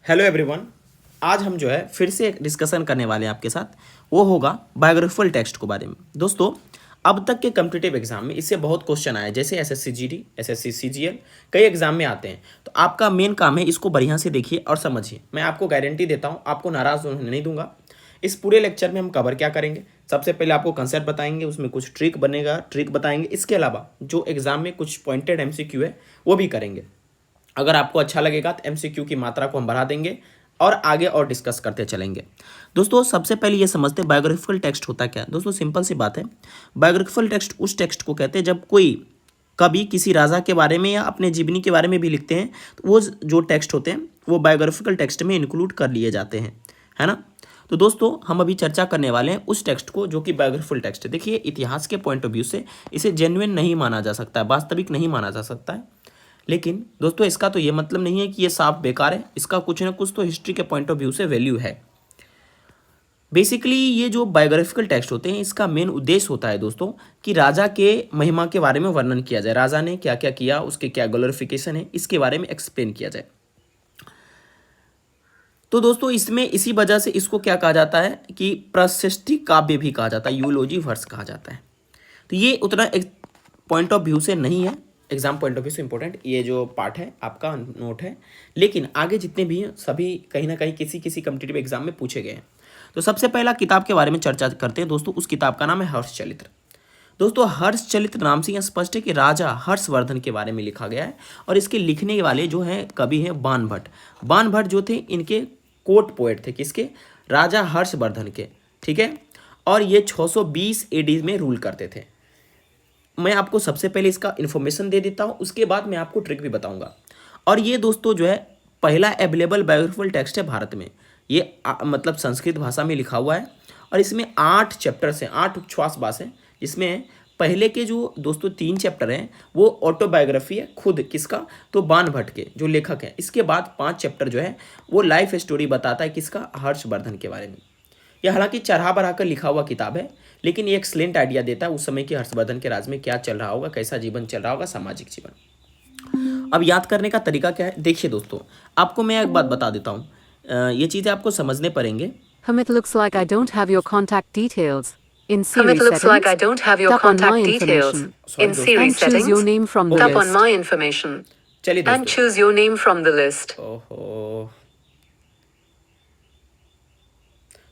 Hello everyone. आज हम जो है फिर से एक डिस्कशन करने वाले हैं आपके साथ। वो होगा बायोग्राफिकल टेक्स्ट के बारे में। दोस्तों, अब तक के कम्पिटिटिव एग्जाम में इससे बहुत क्वेश्चन आए, जैसे एसएससी जीडी, एसएससी सीजीएल, कई एग्जाम में आते हैं। तो आपका मेन काम है इसको बढ़िया से देखिए और समझिए। मैं आपको गारंटी देता हूँ, आपको नाराज होने नहीं दूंगा। इस पूरे लेक्चर में हम कवर क्या करेंगे, सबसे पहले आपको कंसेप्ट बताएंगे, उसमें कुछ ट्रिक बनेगा, ट्रिक बताएंगे। इसके अलावा जो एग्जाम में कुछ पॉइंटेड एमसीक्यू है वो भी करेंगे। अगर आपको अच्छा लगेगा तो एमसीक्यू की मात्रा को हम बढ़ा देंगे और आगे और डिस्कस करते चलेंगे। दोस्तों, सबसे पहले ये समझते हैं बायोग्राफिकल टेक्स्ट होता क्या है। दोस्तों, सिंपल सी बात है। बायोग्राफिकल टेक्स्ट उस टेक्स्ट को कहते हैं जब कोई कभी किसी राजा के बारे में या अपने जीवनी के बारे में भी लिखते हैं, तो वो जो टेक्स्ट होते हैं वो बायोग्राफिकल टेक्स्ट में इंक्लूड कर लिए जाते हैं, है ना। तो दोस्तों, हम अभी चर्चा करने वाले हैं उस टेक्स्ट को जो कि बायोग्राफिकल टेक्स्ट है। देखिए, इतिहास के पॉइंट ऑफ व्यू से इसे जेन्युइन नहीं माना जा सकता है, वास्तविक नहीं माना जा सकता है। लेकिन दोस्तों, इसका तो ये मतलब नहीं है कि ये साफ बेकार है। इसका कुछ ना कुछ तो हिस्ट्री के पॉइंट ऑफ व्यू से वैल्यू है। बेसिकली ये जो बायोग्राफिकल टेक्स्ट होते हैं, इसका मेन उद्देश्य होता है दोस्तों कि राजा के महिमा के बारे में वर्णन किया जाए। राजा ने क्या क्या किया, उसके क्या ग्लोरिफिकेशन है, इसके बारे में एक्सप्लेन किया जाए। तो दोस्तों, इसमें इसी वजह से इसको क्या कहा जाता है कि प्रशस्ति काव्य भी कहा जाता है, यूलोजी वर्स कहा जाता है। तो ये उतना एक पॉइंट ऑफ व्यू से नहीं है, एग्जाम पॉइंट ऑफ व्यू से इंपॉर्टेंट ये जो पार्ट है आपका नोट है। लेकिन आगे जितने भी हैं सभी कहीं ना कहीं किसी किसी कम्पिटिटिव एग्जाम में पूछे गए हैं। तो सबसे पहला किताब के बारे में चर्चा करते हैं दोस्तों। उस किताब का नाम है हर्षचरित्र। दोस्तों, हर्षचरित्र नाम से यह स्पष्ट है कि राजा हर्षवर्धन के बारे में लिखा गया है। और इसके लिखने वाले जो हैं कवि हैं बाणभट्ट। बाणभट्ट जो थे इनके कोर्ट पोएट थे, किसके? राजा हर्षवर्धन के, ठीक है। और ये 620 एडी में रूल करते थे। मैं आपको सबसे पहले इसका इन्फॉर्मेशन दे देता हूँ, उसके बाद मैं आपको ट्रिक भी बताऊंगा। और ये दोस्तों जो है पहला अवेलेबल बायोग्राफिकल टेक्स्ट है भारत में। ये मतलब संस्कृत भाषा में लिखा हुआ है। और इसमें 8 चैप्टर्स हैं, 8 उच्छ्वास हैं। जिसमें पहले के जो दोस्तों 3 चैप्टर हैं वो ऑटोबायोग्राफी है, खुद किसका? तो बाणभट्ट के जो लेखक हैं। इसके बाद 5 चैप्टर जो है वो लाइफ स्टोरी बताता है, किसका? हर्षवर्धन के बारे में। यह हालांकि चढ़ा बढ़ा कर लिखा हुआ किताब है, लेकिन ये एक्सलेंट आइडिया देता है उस समय की हर्षवर्धन के राज में क्या चल रहा होगा, कैसा जीवन चल रहा होगा, सामाजिक जीवन। अब याद करने का तरीका क्या है? देखिए दोस्तों, आपको मैं एक बात बता देता हूँ, ये चीज़ें आपको समझने पड़ेंगे। It looks like I don't have your contact details. In It Siri looks like I settings, don't have your tap on my contact details. information Sorry, In दोस्तों। Siri and choose settings, your name from the tap on list. my information चलिए and दोस्तों। choose your name from the list. ओहो,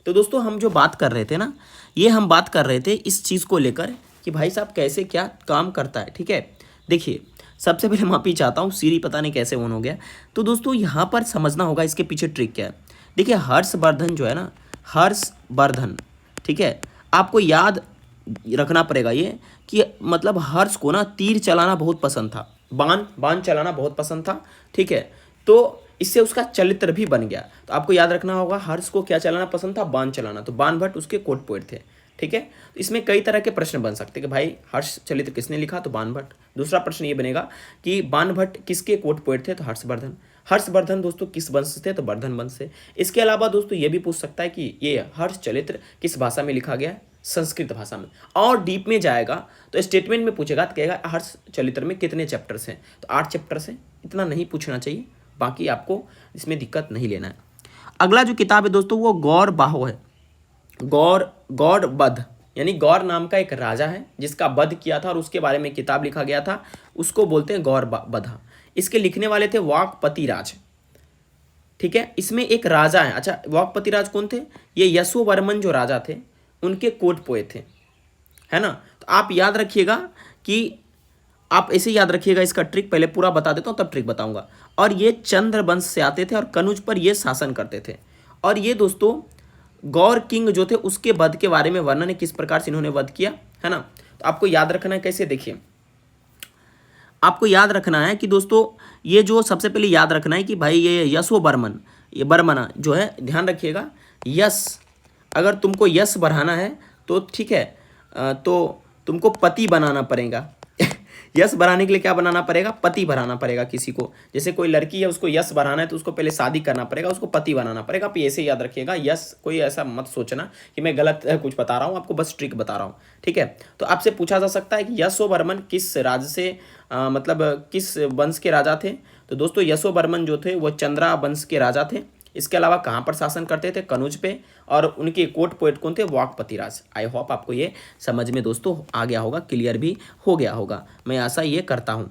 तो दोस्तों हम जो बात कर रहे थे ना, ये हम बात कर रहे थे इस चीज़ को लेकर कि भाई साहब कैसे क्या काम करता है, ठीक है। देखिए, सबसे पहले माफ़ी चाहता हूँ, सीरी पता नहीं कैसे ऑन हो गया। तो दोस्तों यहाँ पर समझना होगा इसके पीछे ट्रिक क्या है। देखिए, हर्षवर्धन जो है ना, हर्षवर्धन, ठीक है, आपको याद रखना पड़ेगा ये कि मतलब हर्ष को ना तीर चलाना बहुत पसंद था, बाण चलाना बहुत पसंद था, ठीक है। तो इससे उसका चरित्र भी बन गया। तो आपको याद रखना होगा हर्ष को क्या चलाना पसंद था? बाण चलाना। तो बाणभट्ट उसके कोर्ट पोएट थे, ठीक है। तो इसमें कई तरह के प्रश्न बन सकते हैं कि भाई हर्ष चरित्र किसने लिखा? तो बाणभट्ट। दूसरा प्रश्न ये बनेगा कि बाणभट्ट किसके कोर्ट पोएट थे? तो हर्षवर्धन। हर्षवर्धन दोस्तों किस वंश से थे? तो वर्धन वंश से। इसके अलावा दोस्तों ये भी पूछ सकता है कि ये हर्ष चरित्र किस भाषा में लिखा गया है? संस्कृत भाषा में। और डीप में जाएगा तो स्टेटमेंट में पूछेगा तो कहेगा हर्ष चरित्र में कितने चैप्टर्स हैं? तो 8 चैप्टर्स हैं। इतना नहीं पूछना चाहिए, बाकी आपको इसमें दिक्कत नहीं लेना है। अगला जो किताब है दोस्तों वो गौर बाहो है। गौर बध, यानी गौर नाम का एक राजा है जिसका वध किया था और उसके बारे में किताब लिखा गया था, उसको बोलते हैं गौर बधा। इसके लिखने वाले थे वाकपति राज, ठीक है। इसमें एक राजा है। अच्छा, वाकपति राज कौन थे? ये यशोवर्मन जो राजा थे उनके कोर्ट पोएट थे, है ना। तो आप याद रखिएगा कि आप ऐसे याद रखिएगा। इसका ट्रिक पहले पूरा बता देता हूँ तब ट्रिक बताऊंगा। और ये चंद्र वंश से आते थे और कनुज पर ये शासन करते थे। और ये दोस्तों गौर किंग जो थे उसके वध के बारे में वर्णन है, किस प्रकार से इन्होंने वध किया, है ना। तो आपको याद रखना है कैसे। देखिए, आपको याद रखना है कि दोस्तों ये जो सबसे पहले याद रखना है कि भाई ये यशोवर्मन, ये बर्मना जो है, ध्यान रखिएगा। यश, अगर तुमको यश बढ़ाना है तो ठीक है, तो तुमको पति बनाना पड़ेगा। यश बढ़ाने के लिए क्या बनाना पड़ेगा? पति बनाना पड़ेगा किसी को। जैसे कोई लड़की है उसको यश बढ़ाना है तो उसको पहले शादी करना पड़ेगा, उसको पति बनाना पड़ेगा। आप ऐसे याद रखिएगा। यश, कोई ऐसा मत सोचना कि मैं गलत कुछ बता रहा हूँ, आपको बस ट्रिक बता रहा हूँ, ठीक है। तो आपसे पूछा जा सकता है कि यशोवर्मन किस राज्य से मतलब किस वंश के राजा थे? तो दोस्तों यशोवर्मन जो थे वो चंद्रा वंश के राजा थे। इसके अलावा कहाँ पर शासन करते थे? कनौज पे। और उनके कोर्ट पोएट कौन थे? वाकपति राज। आई होप आपको ये समझ में दोस्तों आ गया होगा, क्लियर भी हो गया होगा, मैं आशा ये करता हूँ।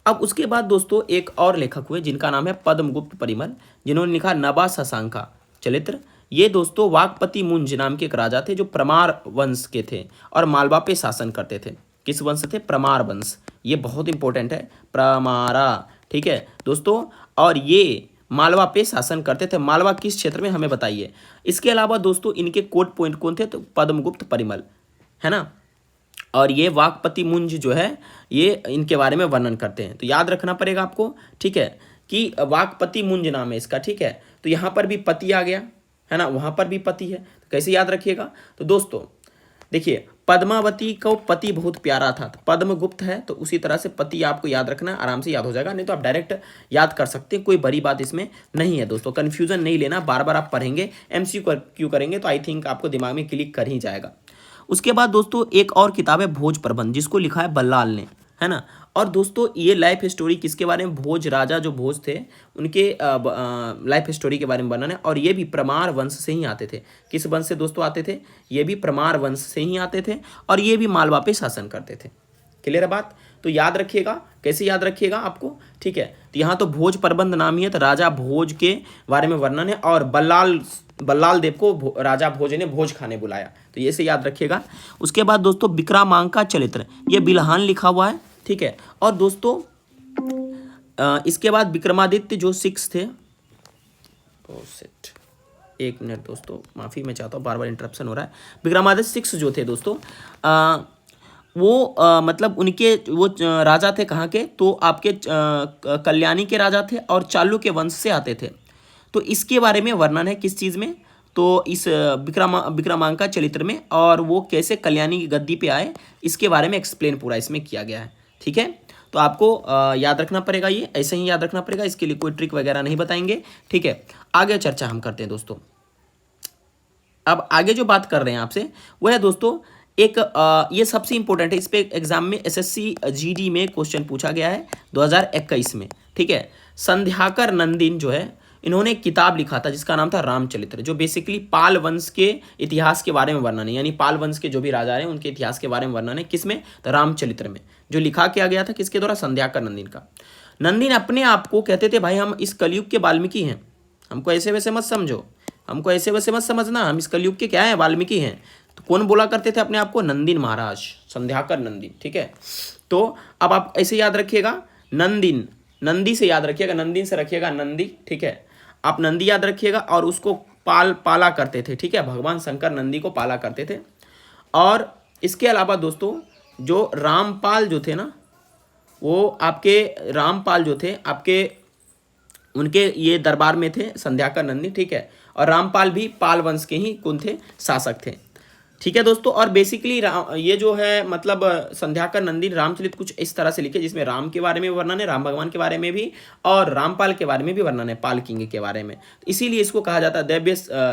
अब उसके बाद दोस्तों एक और लेखक हुए जिनका नाम है पद्मगुप्त परिमल, जिन्होंने लिखा नवा शशांका चरित्र। ये दोस्तों वाकपति मुंज नाम के एक राजा थे जो परमार वंश के थे और मालवा पे शासन करते थे। किस वंश थे? परमार वंश। ये बहुत इंपॉर्टेंट है, परमारा, ठीक है दोस्तों। और ये मालवा पे शासन करते थे। मालवा किस क्षेत्र में, हमें बताइए। इसके अलावा दोस्तों इनके कोर्ट पॉइंट कौन थे? तो पद्मगुप्त परिमल, है ना। और ये वाकपति मुंज जो है ये इनके बारे में वर्णन करते हैं, तो याद रखना पड़ेगा आपको, ठीक है, कि वाकपति मुंज नाम है इसका, ठीक है। तो यहाँ पर भी पति आ गया, है ना, वहाँ पर भी पति है, तो कैसे याद रखिएगा? तो दोस्तों देखिए, पद्मावती को पति बहुत प्यारा था, तो पद्मगुप्त है, तो उसी तरह से पति आपको याद रखना, आराम से याद हो जाएगा, नहीं तो आप डायरेक्ट याद कर सकते हैं, कोई बड़ी बात इसमें नहीं है दोस्तों। कन्फ्यूजन नहीं लेना, बार बार आप पढ़ेंगे, MCQ करेंगे तो आई थिंक आपको दिमाग में क्लिक कर ही जाएगा। उसके बाद दोस्तों एक और किताब है भोज प्रबंध, जिसको लिखा है बल्लाल ने, है ना। और दोस्तों ये लाइफ स्टोरी किसके बारे में? भोज राजा जो भोज थे उनके लाइफ स्टोरी के बारे में वर्णन है। और ये भी परमार वंश से ही आते थे। किस वंश से दोस्तों आते थे? ये भी परमार वंश से ही आते थे और ये भी मालवा पे शासन करते थे। क्लियर है बात? तो याद रखिएगा, कैसे याद रखिएगा आपको, ठीक है। तो यहाँ तो भोज प्रबंध नाम ही है, तो राजा भोज के बारे में वर्णन है और बल्लाल देव को राजा भोज ने भोज खाने बुलाया, तो ये से याद रखिएगा। उसके बाद दोस्तों विक्रमांका चरित्र, ये बिल्हान लिखा हुआ है, ठीक है। और दोस्तों इसके बाद विक्रमादित्य जो 6 थे, एक मिनट दोस्तों, माफ़ी मैं चाहता हूँ, बार बार इंटरप्शन हो रहा है। विक्रमादित्य 6 जो थे दोस्तों वो मतलब उनके वो राजा थे कहाँ के? तो आपके कल्याणी के राजा थे और चालुक्य वंश से आते थे। तो इसके बारे में वर्णन है किस चीज़ में? तो इस विक्रमांका चरित्र में, और वो कैसे कल्याणी की गद्दी पे आए इसके बारे में एक्सप्लेन पूरा इसमें किया गया है, ठीक है। तो आपको याद रखना पड़ेगा, ये ऐसे ही याद रखना पड़ेगा, इसके लिए कोई ट्रिक वगैरह नहीं बताएंगे, ठीक है। आगे चर्चा हम करते हैं दोस्तों। अब आगे जो बात कर रहे हैं आपसे वो है दोस्तों एक ये सबसे इंपॉर्टेंट है, इस पे एग्जाम में SSC GD में क्वेश्चन पूछा गया है 2021 में, ठीक है। संध्याकर नंदिन जो है इन्होंने एक किताब लिखा था जिसका नाम था रामचरित्र, जो बेसिकली पाल वंश के इतिहास के बारे में वर्णन है, यानी पाल वंश के जो भी राजा हैं उनके इतिहास के बारे में वर्णन है। किसमें? तो रामचरित्र में, जो लिखा किया गया था किसके द्वारा? संध्याकर नंदिन का। नंदिन अपने आप को कहते थे भाई हम इस कलयुग के वाल्मीकि हैं, हमको ऐसे वैसे मत समझो, हमको ऐसे वैसे मत समझना, हम इस कलयुग के क्या हैं? वाल्मीकि हैं। तो कौन बोला करते थे अपने आप को? नंदिन महाराज, संध्याकर नंदिन, ठीक है। तो अब आप ऐसे याद रखिएगा, नंदिन, नंदी से याद रखिएगा, नंदिन से रखिएगा नंदी, ठीक है। आप नंदी याद रखिएगा और उसको पाला करते थे, ठीक है। भगवान शंकर नंदी को पाला करते थे। और इसके अलावा दोस्तों जो रामपाल जो थे ना, वो आपके रामपाल जो थे आपके उनके ये दरबार में थे संध्याकर नंदी, ठीक है। और रामपाल भी पाल वंश के ही कौन थे? शासक थे, ठीक है दोस्तों। और बेसिकली ये जो है मतलब संध्याकर नंदिन रामचरित कुछ इस तरह से लिखे जिसमें राम के बारे में वर्णन है, राम भगवान के बारे में भी, और रामपाल के बारे में भी वर्णन है, पाल किंग के बारे में। इसीलिए इसको कहा जाता है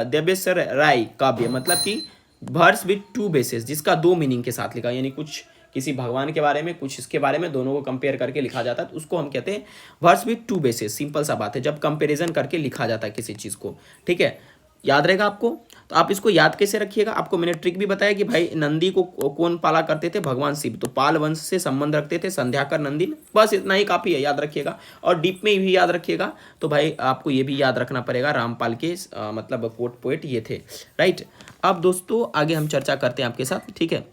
देवेश्वर राय काव्य, मतलब कि वर्स विद 2 बेसेस, जिसका 2 मीनिंग के साथ लिखा, यानी कुछ किसी भगवान के बारे में कुछ इसके बारे में, दोनों को कंपेयर करके लिखा जाता है, तो उसको हम कहते हैं वर्स विद 2 बेसेस। सिंपल सा बात है, जब कंपेरिजन करके लिखा जाता है किसी चीज़ को, ठीक है। याद रहेगा आपको, तो आप इसको याद कैसे रखिएगा? आपको मैंने ट्रिक भी बताया कि भाई नंदी को कौन पाला करते थे? भगवान शिव, तो पाल वंश से संबंध रखते थे संध्याकर नंदिन, बस इतना ही काफ़ी है, याद रखिएगा। और डीप में भी याद रखिएगा, तो भाई आपको ये भी याद रखना पड़ेगा, रामपाल के मतलब कोर्ट पोएट ये थे, राइट। अब दोस्तों आगे हम चर्चा करते हैं आपके साथ, ठीक है।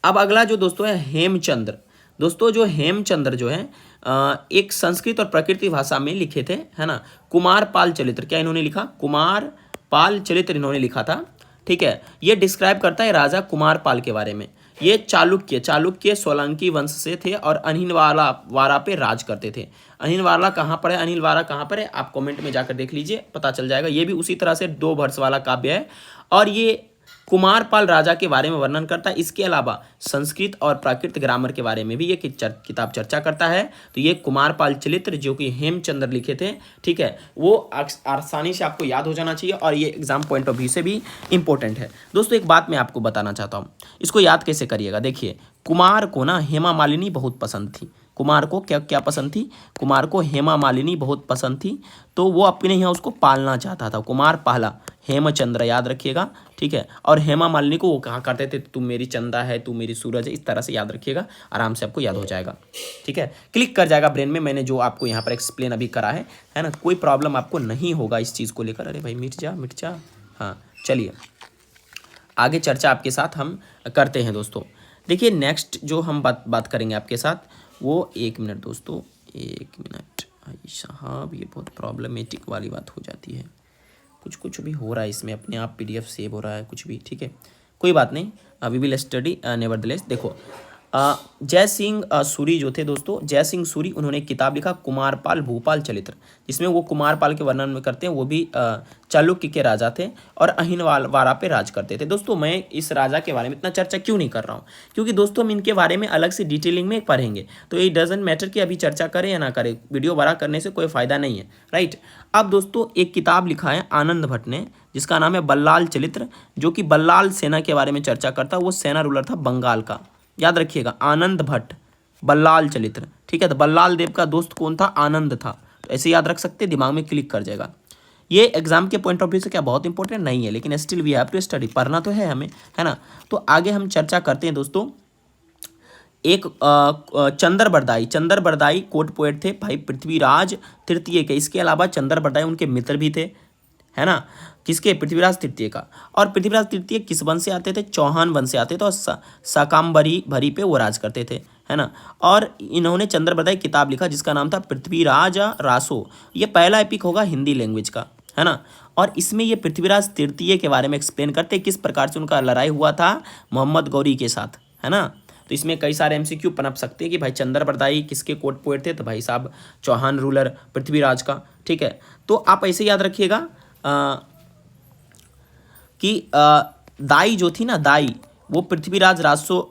अब अगला जो दोस्तों है हेमचंद्र। दोस्तों जो हेमचंद्र जो है एक संस्कृत और प्रकृति भाषा में लिखे थे, है ना। कुमार पाल चरित्र, क्या इन्होंने लिखा? कुमार पाल चरित्र इन्होंने लिखा था, ठीक है। ये डिस्क्राइब करता है राजा कुमार पाल के बारे में। ये चालुक्य सोलंकी वंश से थे और अनिलवाड़ा पे राज करते थे। अनिलवाड़ा कहाँ पर है? अनिलवाड़ा कहाँ पर है? आप कमेंट में जाकर देख लीजिए, पता चल जाएगा। ये भी उसी तरह से 2 वर्ष वाला काव्य है और ये कुमारपाल राजा के बारे में वर्णन करता है। इसके अलावा संस्कृत और प्राकृत ग्रामर के बारे में भी ये किताब चर्चा करता है। तो ये कुमारपाल चरित्र जो कि हेमचंद्र लिखे थे, ठीक है, वो आसानी से आपको याद हो जाना चाहिए और ये एग्जाम पॉइंट ऑफ व्यू से भी इंपॉर्टेंट है। दोस्तों एक बात मैं आपको बताना चाहता हूँ, इसको याद कैसे करिएगा। देखिए कुमार को ना हेमा मालिनी बहुत पसंद थी, कुमार को क्या क्या पसंद थी, कुमार को हेमा मालिनी बहुत पसंद थी, तो वो अपने यहाँ उसको पालना चाहता था। कुमार पाला हेमचंद्र, याद रखिएगा, ठीक है। और हेमा मालिनी को वो कहा करते थे तुम मेरी चंदा है, तू मेरी सूरज है, इस तरह से याद रखिएगा, आराम से आपको याद हो जाएगा, ठीक है। क्लिक कर जाएगा ब्रेन में, मैंने जो आपको यहाँ पर एक्सप्लेन अभी करा है ना, कोई प्रॉब्लम आपको नहीं होगा इस चीज़ को लेकर। अरे भाई मिट जा, हाँ चलिए आगे चर्चा आपके साथ हम करते हैं दोस्तों। देखिए नेक्स्ट जो हम बात करेंगे आपके साथ वो, एक मिनट दोस्तों, एक मिनट भाई साहब, ये बहुत प्रॉब्लमेटिक वाली बात हो जाती है, कुछ भी हो रहा है इसमें, अपने आप PDF सेव हो रहा है कुछ भी, ठीक है, कोई बात नहीं, वी विल स्टडी नेवरदलेस। देखो जय सिंह सूरी जो थे दोस्तों, जय सिंह सूरी, उन्होंने एक किताब लिखा कुमारपाल भूपाल चरित्र, जिसमें वो कुमारपाल के वर्णन में करते हैं। वो भी चालुक्य के राजा थे और अहिनवारा पे राज करते थे। दोस्तों मैं इस राजा के बारे में इतना चर्चा क्यों नहीं कर रहा हूँ, क्योंकि दोस्तों हम इनके बारे में अलग से डिटेलिंग में पढ़ेंगे, तो ये डजेंट मैटर कि अभी चर्चा करें या ना करें, वीडियो बड़ा करने से कोई फ़ायदा नहीं है, राइट। अब दोस्तों एक किताब लिखा है आनंद भट्ट ने, जिसका नाम है बल्लाल चरित्र, जो कि बल्लाल सेना के बारे में चर्चा करता है। वो सेना रूलर था बंगाल का, याद रखिएगा, आनंद भट्ट, बल्लाल चरित्र, ठीक है। तो बल्लाल देव का दोस्त कौन था, आनंद था, तो ऐसे याद रख सकते, दिमाग में क्लिक कर जाएगा। ये एग्जाम के पॉइंट ऑफ व्यू से क्या बहुत इंपॉर्टेंट नहीं है, लेकिन still we have to study, पढ़ना तो है हमें, है ना। तो आगे हम चर्चा करते हैं दोस्तों। एक चंदर बरदाई कोर्ट पोएट थे भाई पृथ्वीराज तृतीय के। इसके अलावा चंदर बरदाई उनके मित्र भी थे, है ना, किसके, पृथ्वीराज तृतीय का। और पृथ्वीराज तृतीय किस वंश से आते थे, चौहान वंश से आते थे, और साकाम्बरी भरी पे वो राज करते थे, है ना। और इन्होंने चंद्र बरदाई किताब लिखा जिसका नाम था पृथ्वीराज रासो। ये पहला एपिक होगा हिंदी लैंग्वेज का, है ना। और इसमें ये पृथ्वीराज तृतीय के बारे में एक्सप्लेन करते किस प्रकार से उनका लड़ाई हुआ था मोहम्मद गौरी के साथ, है ना। तो इसमें कई सारे MCQ पनप सकते हैं कि भाई चंद्र बरदाई किसके कोर्ट पोएट थे, तो भाई साहब चौहान रूलर पृथ्वीराज का, ठीक है। तो आप ऐसे याद रखिएगा कि दाई जो थी ना, दाई वो पृथ्वीराज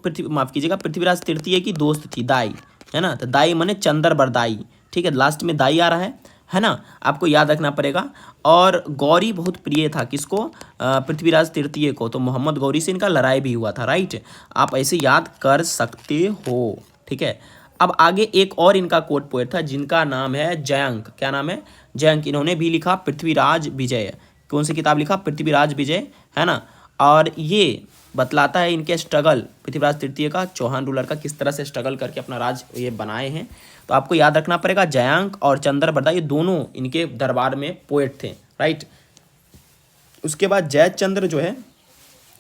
पृथ्वीराज तृतीय की दोस्त थी दाई, है ना। तो दाई माने चंद्र बरदाई, ठीक है, लास्ट में दाई आ रहा है ना, आपको याद रखना पड़ेगा। और गौरी बहुत प्रिय था किसको, पृथ्वीराज तृतीय को, तो मोहम्मद गौरी से इनका लड़ाई भी हुआ था, राइट। आप ऐसे याद कर सकते हो, ठीक है। अब आगे एक और इनका कोर्ट पोएट था जिनका नाम है जयंक, क्या नाम है, जयंक। इन्होंने भी लिखा पृथ्वीराज विजय, कौन सी किताब लिखा, पृथ्वीराज विजय, है ना। और ये बतलाता है इनके स्ट्रगल, पृथ्वीराज तृतीय का, चौहान रूलर का, किस तरह से स्ट्रगल करके अपना राज ये बनाए हैं। तो आपको याद रखना पड़ेगा जयंक और चंद्र बरदाई ये दोनों इनके दरबार में पोएट थे, राइट। उसके बाद जयचंद्र जो है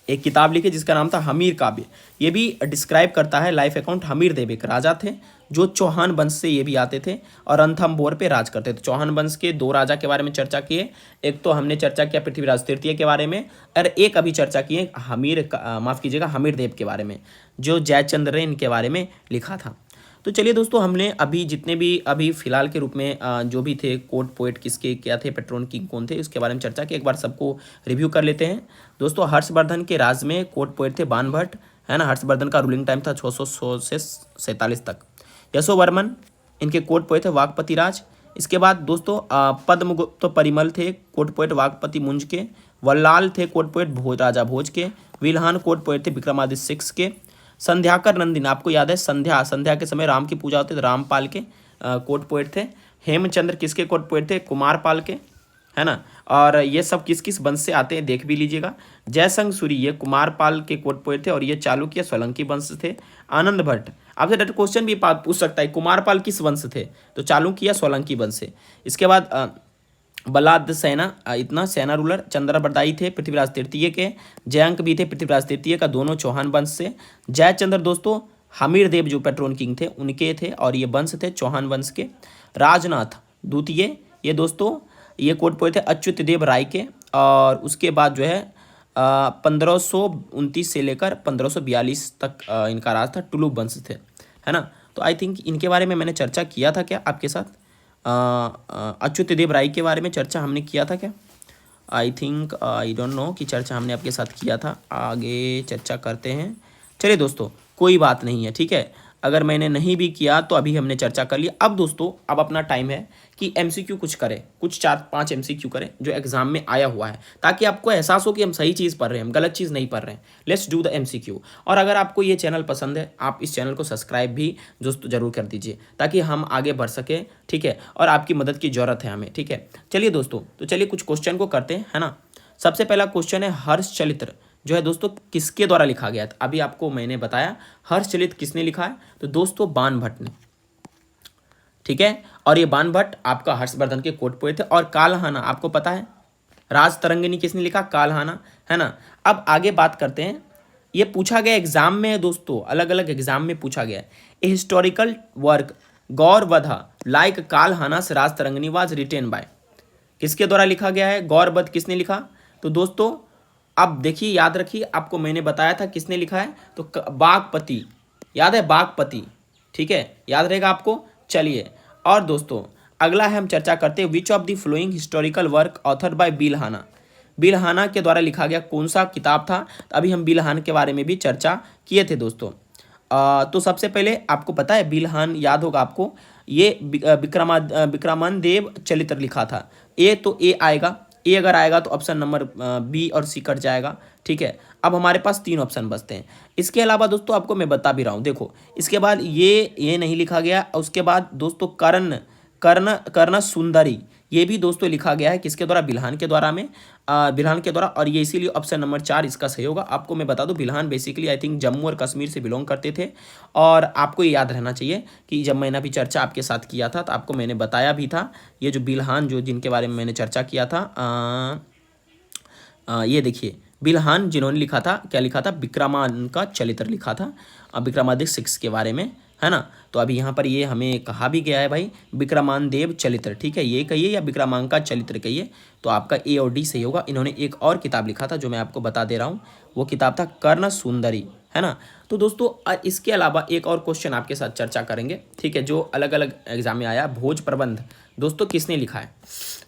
एक किताब लिखी जिसका नाम था हमीर काव्य। ये भी डिस्क्राइब करता है लाइफ अकाउंट। हमीर देव एक राजा थे जो चौहान वंश से ये भी आते थे और रणथंभौर पे राज करते थे। चौहान वंश के दो राजा के बारे में चर्चा किए, एक तो हमने चर्चा किया पृथ्वीराज तृतीय के बारे में, और एक अभी चर्चा किए हमीर देव के बारे में, जो जयचंद्र ने इनके बारे में लिखा था। तो चलिए दोस्तों, हमने अभी जितने भी अभी फिलहाल के रूप में जो भी थे कोर्ट पोएट किसके क्या थे, पेट्रोन किंग कौन थे, उसके बारे में चर्चा की। एक बार सबको रिव्यू कर लेते हैं दोस्तों। हर्षवर्धन के राज में कोर्ट पोएट थे बाणभट्ट, है ना। हर्षवर्धन का रूलिंग टाइम था 600 से 47 तक। यशोवर्मन इनके कोर्ट पोएट थे वाकपति राज। इसके बाद दोस्तों पद्मगुप्त परिमल थे कोर्ट पोएट वाकपति मुंज के। वल्लाल थे कोर्ट पोएट राजा भोज के। विल्हान कोर्ट पोएट थे विक्रमादित्य 6 के। संध्याकर नंदिन, आपको याद है संध्या के समय राम की पूजा होती थी, रामपाल के कोर्ट पोएट थे। हेमचंद्र किसके कोर्ट पोएट थे, कुमारपाल के, है ना। और ये सब किस किस वंश से आते हैं देख भी लीजिएगा। जयसंग सूरी ये कुमारपाल के कोर्ट पोएट थे और ये चालुक्य सोलंकी वंश थे। आनंद भट्ट, आपसे डायरेक्ट क्वेश्चन भी पूछ सकता है कुमारपाल किस वंश थे, तो चालुक्य या सोलंकी वंश से। इसके बाद बलाद सेना, इतना सेना रूलर चंद्र बरदाई थे पृथ्वीराज तृतीय के। जयंक भी थे पृथ्वीराज तृतीय का, दोनों चौहान वंश से। जयचंद्र दोस्तों हमीर देव जो पेट्रोन किंग थे उनके थे और ये वंश थे चौहान वंश के। राजनाथ द्वितीय ये दोस्तों ये कोर्ट पोएट थे अच्युत देव राय के। और उसके बाद जो है 1529 से लेकर 1542 तक इनका राज था, टुलु वंश थे, है ना। तो आई थिंक इनके बारे में मैंने चर्चा किया था क्या आपके साथ, अच्युत देव राय के बारे में चर्चा हमने किया था क्या, I think I don't know कि चर्चा हमने आपके साथ किया था। आगे चर्चा करते हैं, चलिए दोस्तों कोई बात नहीं है, ठीक है। अगर मैंने नहीं भी किया तो अभी हमने चर्चा कर लिया। अब दोस्तों अब अपना टाइम है कि एमसीक्यू कुछ करें, कुछ 4-5 एमसीक्यू करें जो एग्जाम में आया हुआ है, ताकि आपको एहसास हो कि हम सही चीज़ पढ़ रहे हैं, हम गलत चीज़ नहीं पढ़ रहे हैं। Let's do the MCQ. और अगर आपको ये चैनल पसंद है, आप इस चैनल को सब्सक्राइब भी दोस्तों जरूर कर दीजिए, ताकि हम आगे बढ़ सके, ठीक है। और आपकी मदद की ज़रूरत है हमें, ठीक है। चलिए दोस्तों, तो चलिए कुछ क्वेश्चन को करते हैं, है ना। सबसे पहला क्वेश्चन है, हर्षचलित जो है दोस्तों किसके द्वारा लिखा गया था। अभी आपको मैंने बताया हर्षचलित किसने लिखा है, तो दोस्तों बाणभट्ट ने, ठीक है। और ये बाणभट्ट आपका हर्षवर्धन के कोट पोए थे। और कालहाना आपको पता है राज तरंगिणी किसने लिखा, कालहाना, है ना। अब आगे बात करते हैं, ये पूछा गया एग्जाम में है दोस्तों, अलग अलग एग्जाम में पूछा गया है। ए हिस्टोरिकल वर्क गौरवधा लाइक कालहानास Rajatarangini was written by, किसके द्वारा लिखा गया है, गौरवध किसने लिखा। तो दोस्तों अब देखिए, याद रखिए, आपको मैंने बताया था किसने लिखा है, तो बागपति, याद है बागपति, ठीक है, याद रहेगा आपको। चलिए, और दोस्तों अगला है, हम चर्चा करते हैं, which of the following historical work author by Bilhana, Bilhana के द्वारा लिखा गया कौन सा किताब था। अभी हम बिलहान के बारे में भी चर्चा किए थे दोस्तों। तो सबसे पहले आपको पता है बिलहान, याद होगा आपको, ये विक्रमादेव चरित्र लिखा था। ए तो ए आएगा, ए अगर आएगा तो ऑप्शन नंबर बी और सी कट जाएगा, ठीक है। अब हमारे पास 3 ऑप्शन बचते हैं। इसके अलावा दोस्तों आपको मैं बता भी रहा हूँ, देखो इसके बाद ये नहीं लिखा गया। उसके बाद दोस्तों कर्ण सुंदरी, ये भी दोस्तों लिखा गया है किसके द्वारा, बिल्हान के द्वारा में, बिल्हान के द्वारा। और ये इसीलिए ऑप्शन नंबर 4 इसका सही होगा। आपको मैं बता दूं, Bilhan basically I think Jammu और कश्मीर से बिलोंग करते थे। और आपको ये याद रहना चाहिए कि जब मैंने अभी चर्चा आपके साथ किया था तो आपको मैंने बताया भी था, ये जो बिल्हान जो जिनके बारे में मैंने चर्चा किया था, ये देखिए बिल्हान जिन्होंने लिखा था, क्या लिखा था, विक्रमान का चरित्र लिखा था, विक्रमादित्य 6 के बारे में, है ना। तो अभी यहाँ पर ये हमें कहा भी गया है भाई, विक्रमादेव चरित्र, ठीक है, ये कहिए या विक्रमांका चरित्र कहिए, तो आपका ए और डी सही होगा। इन्होंने एक और किताब लिखा था जो मैं आपको बता दे रहा हूँ, वो किताब था कर्ण सुंदरी, है ना। तो दोस्तों इसके अलावा एक और क्वेश्चन आपके साथ चर्चा करेंगे, ठीक है, जो अलग अलग एग्जाम में आया। भोज प्रबंध दोस्तों किसने लिखा है,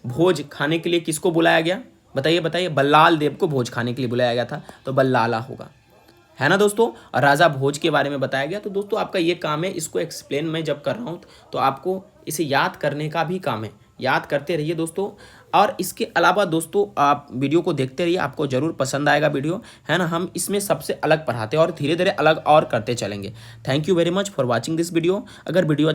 भोज खाने के लिए किसको बुलाया गया, बताइए बताइए। बल्लाल देव को भोज खाने के लिए बुलाया गया था, तो बल्लाला होगा, है ना दोस्तों। और राजा भोज के बारे में बताया गया। तो दोस्तों आपका ये काम है, इसको एक्सप्लेन मैं जब कर रहा हूँ तो आपको इसे याद करने का भी काम है, याद करते रहिए दोस्तों। और इसके अलावा दोस्तों आप वीडियो को देखते रहिए, आपको ज़रूर पसंद आएगा वीडियो, है ना। हम इसमें सबसे अलग पढ़ाते हैं और धीरे धीरे अलग और करते चलेंगे। Thank you very much for watching this video. अगर वीडियो